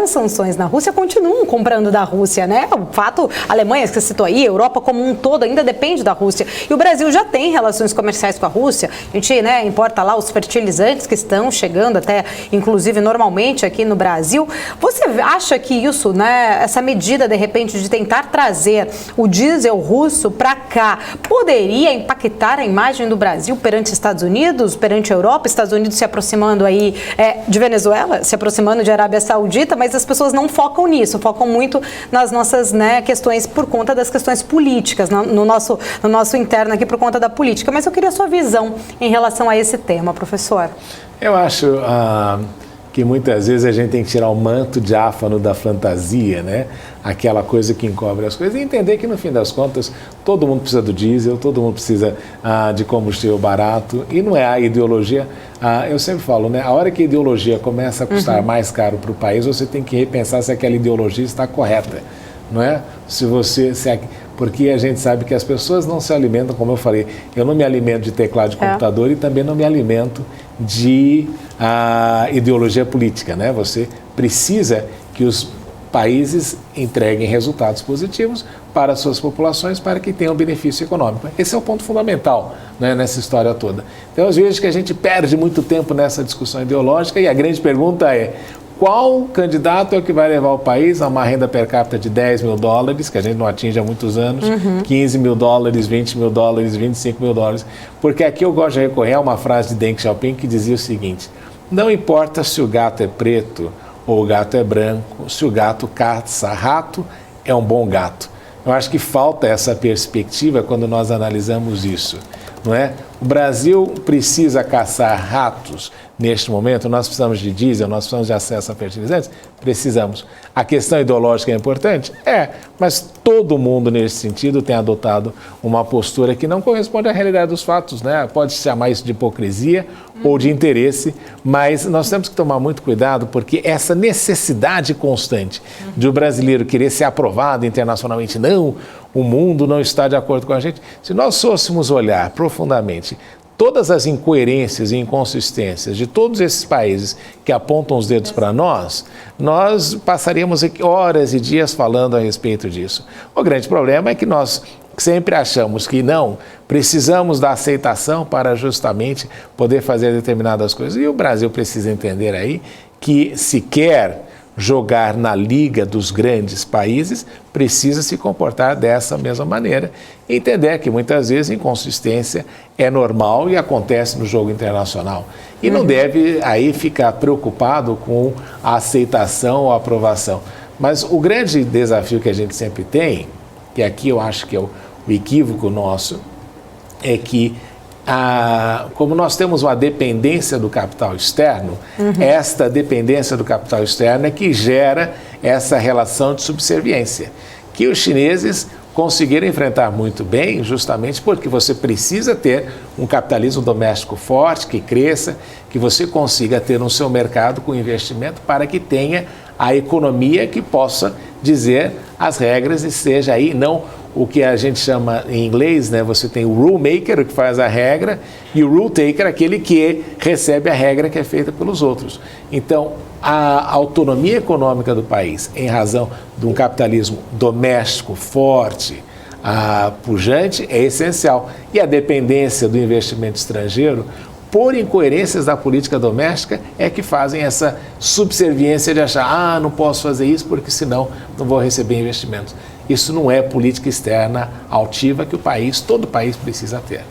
sanções na Rússia, continuam comprando da Rússia, né? O fato, a Alemanha, que você citou aí, a Europa como um todo ainda depende da Rússia. E o Brasil já tem relações comerciais com a Rússia. A gente, né, importa lá os fertilizantes que estão chegando até, inclusive, normalmente aqui no Brasil. Você acha que isso, né, essa medida, de repente, de tentar trazer o diesel russo para cá, poderia impactar a imagem do Brasil perante Estados Unidos, perante a Europa, Estados Unidos se aproximando aí de Venezuela, se aproximando de Arábia Saudita, mas as pessoas não focam nisso, focam muito nas nossas, né, questões por conta das questões políticas, no nosso interno aqui por conta da política. Mas eu queria a sua visão em relação a esse tema, professor. Eu acho que muitas vezes a gente tem que tirar o manto diáfano da fantasia, né? Aquela coisa que encobre as coisas, e entender que no fim das contas todo mundo precisa do diesel, todo mundo precisa de combustível barato, e não é a ideologia. Eu sempre falo, né? A hora que a ideologia começa a custar mais caro para o país, você tem que repensar se aquela ideologia está correta, não é? Porque a gente sabe que as pessoas não se alimentam, como eu falei, eu não me alimento de teclado de computador e também não me alimento de ideologia política, né? Você precisa que os países entreguem resultados positivos para as suas populações, para que tenham benefício econômico. Esse é o ponto fundamental, né, nessa história toda. Então, eu vejo que a gente perde muito tempo nessa discussão ideológica e a grande pergunta é: qual candidato é o que vai levar o país a uma renda per capita de 10 mil dólares, que a gente não atinge há muitos anos, 15 mil dólares, 20 mil dólares, 25 mil dólares? Porque aqui eu gosto de recorrer a uma frase de Deng Xiaoping que dizia o seguinte: não importa se o gato é preto ou o gato é branco, se o gato caça rato, é um bom gato. Eu acho que falta essa perspectiva quando nós analisamos isso, não é? O Brasil precisa caçar ratos neste momento, nós precisamos de diesel, nós precisamos de acesso a fertilizantes? Precisamos. A questão ideológica é importante? É, mas todo mundo nesse sentido tem adotado uma postura que não corresponde à realidade dos fatos, né? Pode chamar isso de hipocrisia ou de interesse, mas nós temos que tomar muito cuidado porque essa necessidade constante de o brasileiro querer ser aprovado internacionalmente, não, o mundo não está de acordo com a gente. Se nós fôssemos olhar profundamente todas as incoerências e inconsistências de todos esses países que apontam os dedos para nós passaríamos aqui horas e dias falando a respeito disso. O grande problema é que nós sempre achamos que não, precisamos da aceitação para justamente poder fazer determinadas coisas. E o Brasil precisa entender aí que se quer jogar na liga dos grandes países, precisa se comportar dessa mesma maneira e entender que muitas vezes inconsistência é normal e acontece no jogo internacional. E não deve aí ficar preocupado com a aceitação ou a aprovação. Mas o grande desafio que a gente sempre tem, que aqui eu acho que é o equívoco nosso, é que como nós temos uma dependência do capital externo, esta dependência do capital externo é que gera essa relação de subserviência, que os chineses conseguiram enfrentar muito bem, justamente porque você precisa ter um capitalismo doméstico forte, que cresça, que você consiga ter no seu mercado com investimento para que tenha a economia que possa dizer as regras e seja aí não o que a gente chama em inglês, né? Você tem o rule maker, o que faz a regra, e o rule taker, aquele que recebe a regra que é feita pelos outros. Então, a autonomia econômica do país, em razão de um capitalismo doméstico forte, pujante, é essencial. E a dependência do investimento estrangeiro, por incoerências da política doméstica, é que fazem essa subserviência de achar, não posso fazer isso porque senão não vou receber investimentos. Isso não é política externa altiva que todo país precisa ter.